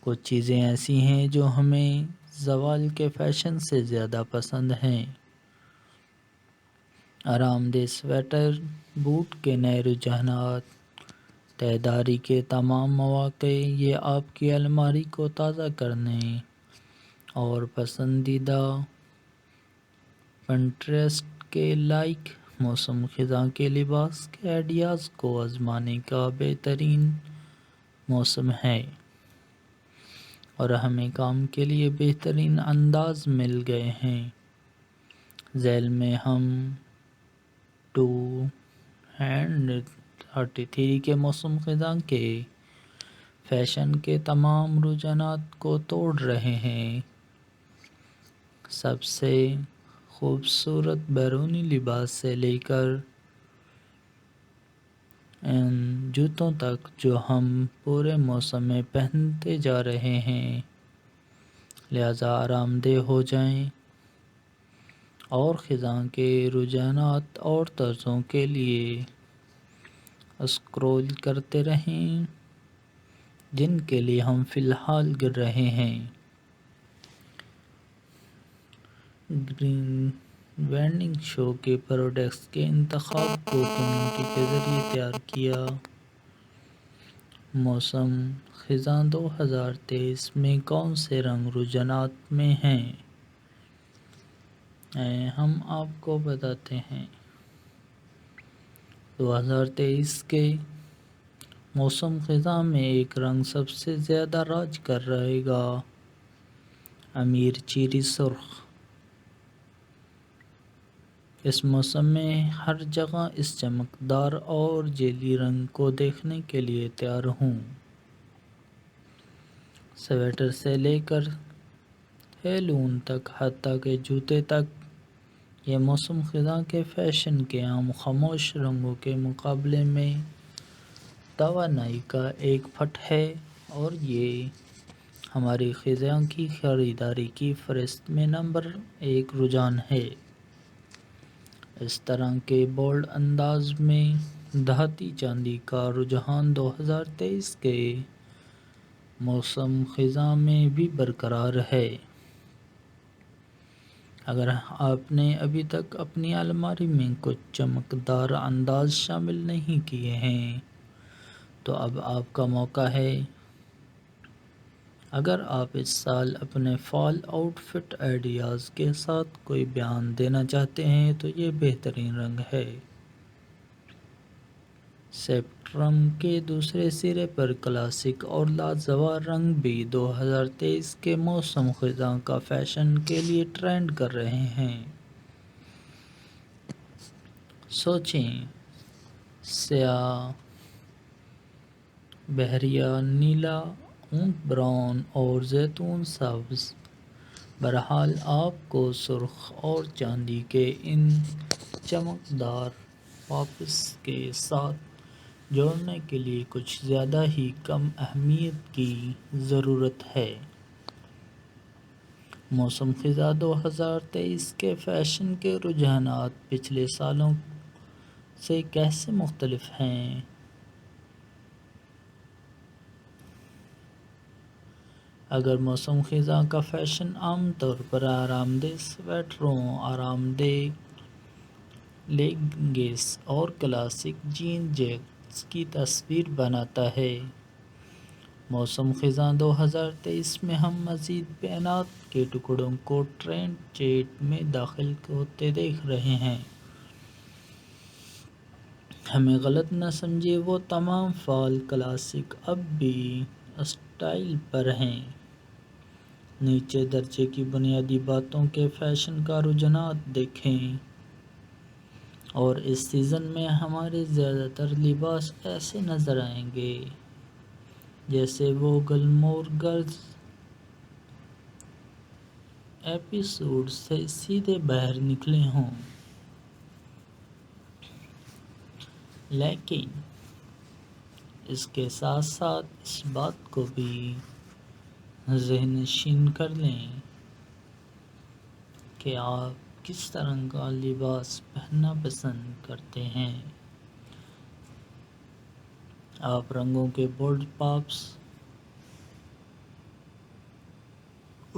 کچھ چیزیں ایسی ہیں جو ہمیں زوال کے فیشن سے زیادہ پسند ہیں۔ آرام دہ سویٹر، بوٹ کے نئے رجحانات، تہداری کے تمام مواقع، یہ آپ کی الماری کو تازہ کرنے اور پسندیدہ پنٹریسٹ کے لائق موسم خزاں کے لباس کے آئیڈیاز کو آزمانے کا بہترین موسم ہے، اور ہمیں کام کے لیے بہترین انداز مل گئے ہیں۔ ذیل میں ہم 2033 کے موسم خزاں کے فیشن کے تمام رجحانات کو توڑ رہے ہیں۔ سب سے خوبصورت بیرونی لباس سے لے کر ان جوتوں تک جو ہم پورے موسم میں پہنتے جا رہے ہیں، لہذا آرام دہ ہو جائیں اور خزاں کے رجحانات اور طرزوں کے لیے اسکرول کرتے رہیں جن کے لیے ہم فی الحال گر رہے ہیں۔ گرین وینڈنگ شو کے پروڈکٹس کے انتخاب کو کمیونٹی کے ذریعے تیار کیا۔ موسم خزاں 2023 میں کون سے رنگ رجحانات میں ہیں، ہم آپ کو بتاتے ہیں۔ 2023 کے موسم خزاں میں ایک رنگ سب سے زیادہ راج کر رہے گا: امیر چیری سرخ۔ اس موسم میں ہر جگہ اس چمکدار اور جیلی رنگ کو دیکھنے کے لیے تیار ہوں۔ سویٹر سے لے کر ہیلون تک، حتیٰ کہ جوتے تک، یہ موسم خزاں کے فیشن کے عام خاموش رنگوں کے مقابلے میں توانائی کا ایک پٹ ہے، اور یہ ہماری خزاں کی خریداری کی فہرست میں نمبر 1 رجحان ہے۔ اس طرح کے بولڈ انداز میں دھاتی چاندی کا رجحان 2023 کے موسم خزاں میں بھی برقرار ہے۔ اگر آپ نے ابھی تک اپنی الماری میں کچھ چمکدار انداز شامل نہیں کیے ہیں تو اب آپ کا موقع ہے۔ اگر آپ اس سال اپنے فال آؤٹ فٹ آئیڈیاز کے ساتھ کوئی بیان دینا چاہتے ہیں تو یہ بہترین رنگ ہے۔ اسپیکٹرم کے دوسرے سرے پر کلاسک اور لاجواب رنگ بھی 2023 کے موسم خزاں کا فیشن کے لیے ٹرینڈ کر رہے ہیں۔ سوچیں، سیاہ، بحریہ نیلا، اونٹ براؤن اور زیتون سبز، بہرحال آپ کو سرخ اور چاندی کے ان چمکدار پاپس کے ساتھ جوڑنے کے لیے کچھ زیادہ ہی کم اہمیت کی ضرورت ہے۔ موسم خزاں 2023 کے فیشن کے رجحانات پچھلے سالوں سے کیسے مختلف ہیں؟ اگر موسم خزاں کا فیشن عام طور پر آرام دہ سویٹروں، آرام دہ لیگنگز اور کلاسک جین جیکٹس کی تصویر بناتا ہے، موسم خزاں 2023 میں ہم مزید بینات کے ٹکڑوں کو ٹرینڈ چیٹ میں داخل ہوتے دیکھ رہے ہیں۔ ہمیں غلط نہ سمجھیں، وہ تمام فال کلاسک اب بھی اسٹائل پر ہیں۔ نیچے درجے کی بنیادی باتوں کے فیشن کا رجحانات دیکھیں، اور اس سیزن میں ہمارے زیادہ تر لباس ایسے نظر آئیں گے جیسے وہ گلمور گرلز ایپیسوڈ سے سیدھے باہر نکلے ہوں۔ لیکن اس کے ساتھ ساتھ اس بات کو بھی ذہن نشین کر لیں کہ آپ کس طرح کا لباس پہننا پسند کرتے ہیں۔ آپ رنگوں کے بولڈ پاپس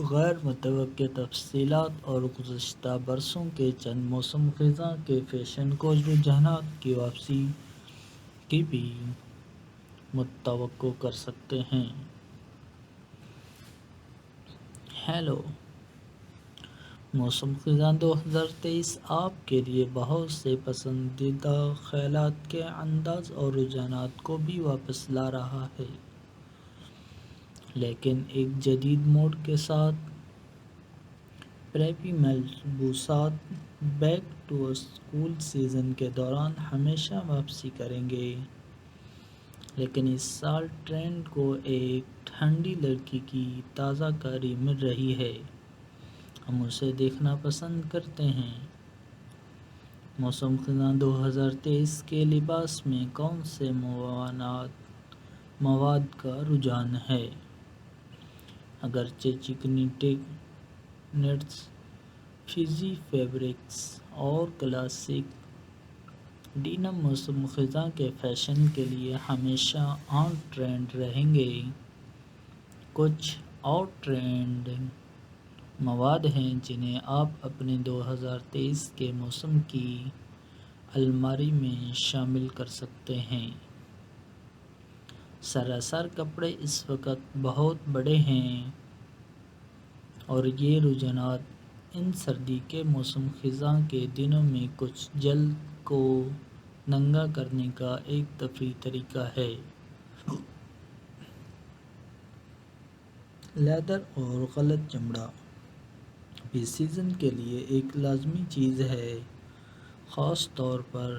غیر متوقع تفصیلات اور گزشتہ برسوں کے چند موسم خزاں کے فیشن کو رجحانات کی واپسی کی بھی متوقع کر سکتے ہیں۔ ہیلو، موسم خزاں 2023 آپ کے لیے بہت سے پسندیدہ خیالات کے انداز اور رجحانات کو بھی واپس لا رہا ہے، لیکن ایک جدید موڈ کے ساتھ۔ پریپی ملبوسات بیک ٹو اسکول سیزن کے دوران ہمیشہ واپسی کریں گے، لیکن اس سال ٹرینڈ کو ایک ٹھنڈی لڑکی کی تازہ کاری مل رہی ہے۔ ہم اسے دیکھنا پسند کرتے ہیں۔ موسم خزاں 2023 کے لباس میں کون سے مواد کا رجحان ہے؟ اگرچہ چکنی نیٹس، فزی فیبرکس اور کلاسک ڈینم موسم خزاں کے فیشن کے لیے ہمیشہ آن ٹرینڈ رہیں گے، کچھ آؤٹ ٹرینڈنگ مواد ہیں جنہیں آپ اپنے 2023 کے موسم کی الماری میں شامل کر سکتے ہیں۔ سراسر کپڑے اس وقت بہت بڑے ہیں اور یہ رجحانات ان سردی کے موسم خزاں کے دنوں میں کچھ جلد کو ننگا کرنے کا ایک تفریحی طریقہ ہے۔ لیدر اور غلط چمڑا بھی سیزن کے لیے ایک لازمی چیز ہے، خاص طور پر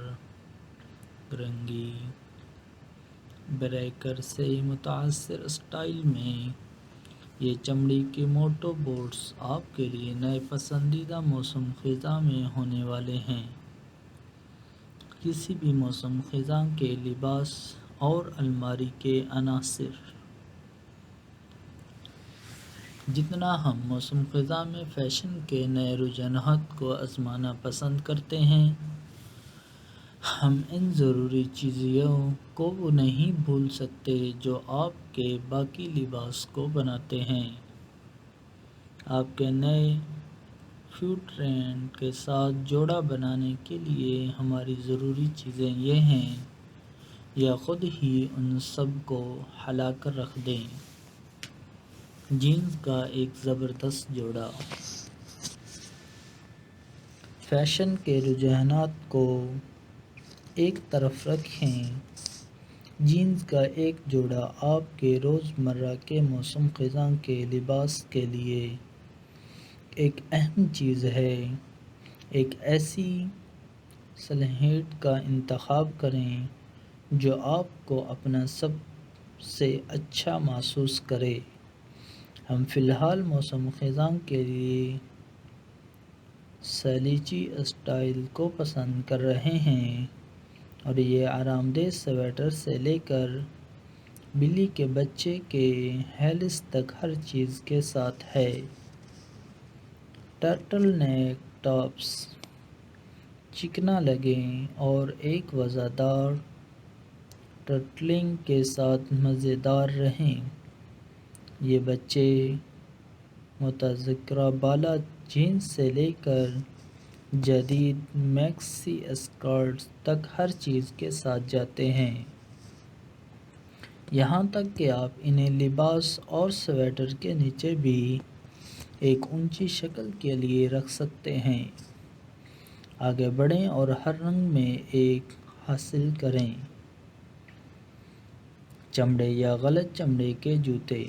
رنگی بریکر سے متاثر اسٹائل میں۔ یہ چمڑی کے موٹو بوٹس آپ کے لیے نئے پسندیدہ موسم خزاں میں ہونے والے ہیں۔ کسی بھی موسم خزاں کے لباس اور الماری کے عناصر۔ جتنا ہم موسم خزاں میں فیشن کے نئے رجحانات کو آزمانا پسند کرتے ہیں، ہم ان ضروری چیزوں کو نہیں بھول سکتے جو آپ کے باقی لباس کو بناتے ہیں۔ آپ کے نئے فٹ ٹرینڈ کے ساتھ جوڑا بنانے کے لیے ہماری ضروری چیزیں یہ ہیں، یا خود ہی ان سب کو ہلا کر رکھ دیں۔ جینز کا ایک زبردست جوڑا۔ فیشن کے رجحانات کو ایک طرف رکھیں، جینز کا ایک جوڑا آپ کے روزمرہ کے موسم خزاں کے لباس کے لیے ایک اہم چیز ہے۔ ایک ایسی سلہٹ کا انتخاب کریں جو آپ کو اپنا سب سے اچھا محسوس کرے۔ ہم فی الحال موسم خزاں کے لیے سلیچی اسٹائل کو پسند کر رہے ہیں، اور یہ آرام دہ سویٹر سے لے کر بلی کے بچے کے ہیلس تک ہر چیز کے ساتھ ہے۔ ٹرٹل نیک ٹاپس چکنا لگیں اور ایک وفادار ٹرٹلنگ کے ساتھ مزیدار رہیں۔ یہ بچے متذکرہ بالا جینز سے لے کر جدید میکسی اسکرٹس تک ہر چیز کے ساتھ جاتے ہیں، یہاں تک کہ آپ انہیں لباس اور سویٹر کے نیچے بھی ایک اونچی شکل کے لیے رکھ سکتے ہیں۔ آگے بڑھیں اور ہر رنگ میں ایک حاصل کریں۔ چمڑے یا غلط چمڑے کے جوتے۔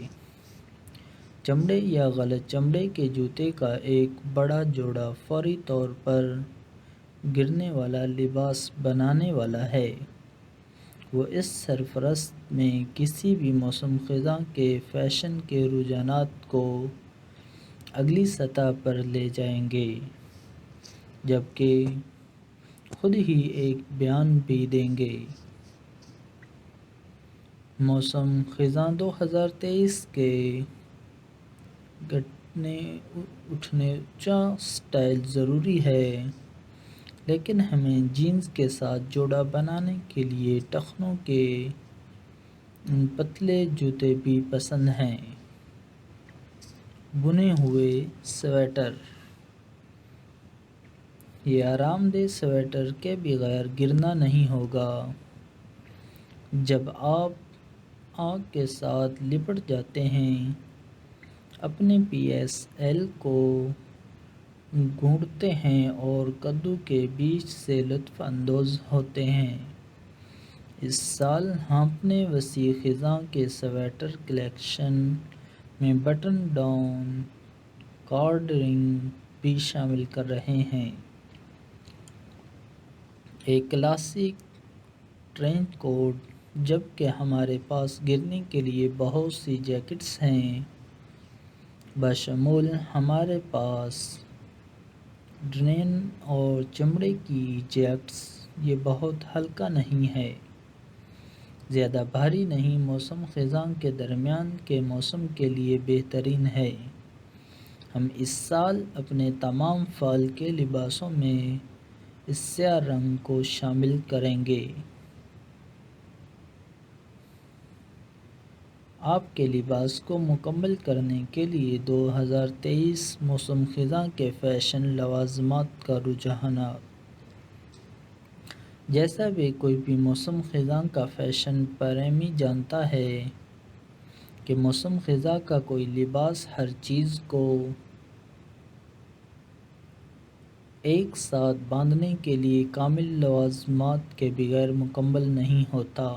چمڑے یا غلط چمڑے کے جوتے کا ایک بڑا جوڑا فوری طور پر گرنے والا لباس بنانے والا ہے۔ وہ اس سرفرست میں کسی بھی موسم خزاں کے فیشن کے رجحانات کو اگلی سطح پر لے جائیں گے، جبکہ خود ہی ایک بیان بھی دیں گے۔ موسم خزاں 2023 کے گھٹنے اونچا سٹائل ضروری ہے، لیکن ہمیں جینز کے ساتھ جوڑا بنانے کے لیے ٹخنوں کے پتلے جوتے بھی پسند ہیں۔ بنے ہوئے سویٹر، یہ آرام دہ سویٹر کے بغیر گرنا نہیں ہوگا۔ جب آپ آگ کے ساتھ لپٹ جاتے ہیں، اپنے پی ایس ایل کو گھونٹتے ہیں اور کدو کے بیج سے لطف اندوز ہوتے ہیں۔ اس سال ہم اپنے وسیع خزاں کے سویٹر کلیکشن میں بٹن ڈاؤن کارڈ رنگ بھی شامل کر رہے ہیں۔ ایک کلاسک ٹرینچ کوٹ، جبکہ ہمارے پاس گرنے کے لیے بہت سی جیکٹس ہیں، بشمول ہمارے پاس ڈنین اور چمڑے کی جیکٹس۔ یہ بہت ہلکا نہیں ہے، زیادہ بھاری نہیں، موسم خزاں کے درمیان کے موسم کے لیے بہترین ہے۔ ہم اس سال اپنے تمام فال کے لباسوں میں اس سیاہ رنگ کو شامل کریں گے۔ آپ کے لباس کو مکمل کرنے کے لیے 2023 موسم خزاں کے فیشن لوازمات کا رجحانات۔ جیسا بھی کوئی بھی موسم خزاں کا فیشن پریمی جانتا ہے کہ موسم خزاں کا کوئی لباس ہر چیز کو ایک ساتھ باندھنے کے لیے کامل لوازمات کے بغیر مکمل نہیں ہوتا۔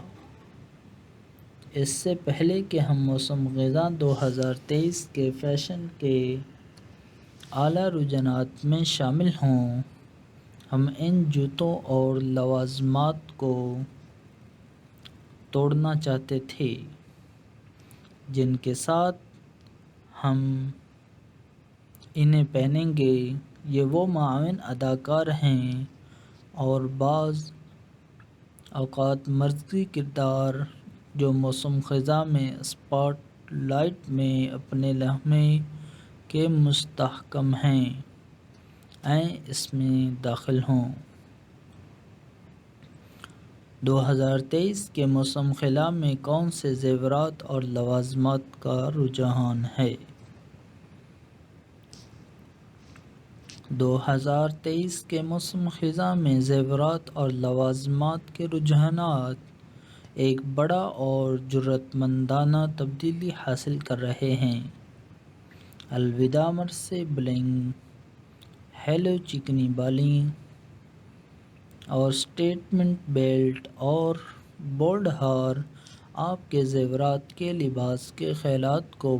اس سے پہلے کہ ہم موسم خزاں 2023 کے فیشن کے اعلیٰ رجحانات میں شامل ہوں، ہم ان جوتوں اور لوازمات کو توڑنا چاہتے تھے جن کے ساتھ ہم انہیں پہنیں گے۔ یہ وہ معاون اداکار ہیں اور بعض اوقات مرکزی کردار جو موسم خزاں میں اسپاٹ لائٹ میں اپنے لمحے کے مستحکم ہیں، آئیں اس میں داخل ہوں۔ 2023 کے موسم خزاں میں کون سے زیورات اور لوازمات کا رجحان ہے؟ 2023 کے موسم خزاں میں زیورات اور لوازمات کے رجحانات ایک بڑا اور جرأت مندانہ تبدیلی حاصل کر رہے ہیں۔ الوداع مرثے بلنگ، ہیلو چکنی بالیں اور سٹیٹمنٹ بیلٹ اور بولڈ ہار آپ کے زیورات کے لباس کے خیالات کو